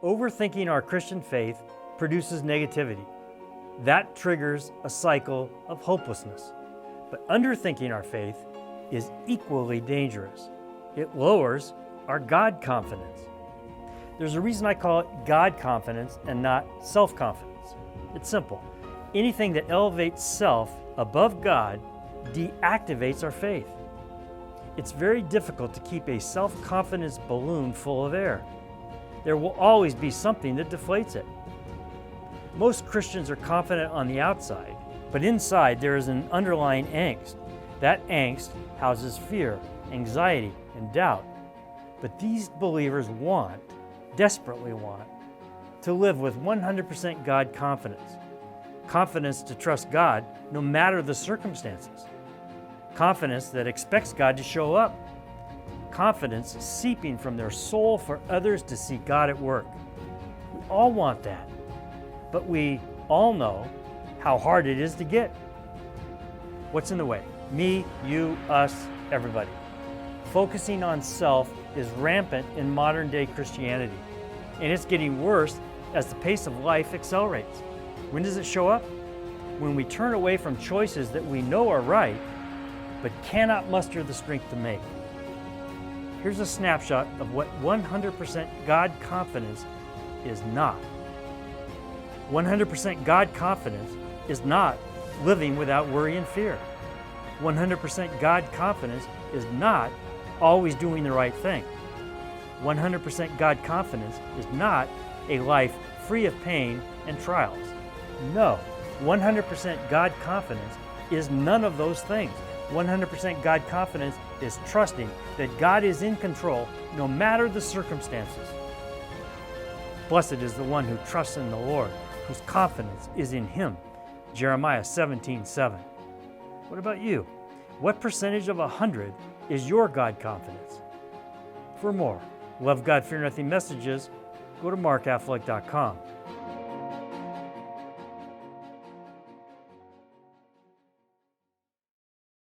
Overthinking our Christian faith produces negativity. That triggers a cycle of hopelessness. But underthinking our faith is equally dangerous. It lowers our God confidence. There's a reason I call it God confidence and not self-confidence. It's simple. Anything that elevates self above God deactivates our faith. It's very difficult to keep a self-confidence balloon full of air. There will always be something that deflates it. Most Christians are confident on the outside, but inside there is an underlying angst. That angst houses fear, anxiety, and doubt. But these believers desperately want, to live with 100% God confidence. Confidence to trust God no matter the circumstances. Confidence that expects God to show up. Confidence seeping from their soul for others to see God at work. We all want that, but we all know how hard it is to get. What's in the way? Me, you, us, everybody. Focusing on self is rampant in modern day Christianity, and it's getting worse as the pace of life accelerates. When does it show up? When we turn away from choices that we know are right, but cannot muster the strength to make. Here's a snapshot of what 100% God confidence is not. 100% God confidence is not living without worry and fear. 100% God confidence is not always doing the right thing. 100% God confidence is not a life free of pain and trials. No, 100% God confidence is none of those things. 100% God confidence is trusting that God is in control no matter the circumstances. Blessed is the one who trusts in the Lord, whose confidence is in Him. Jeremiah 17:7. What about you? What percentage of 100 is your God confidence? For more Love God, Fear Nothing messages, go to markaffleck.com.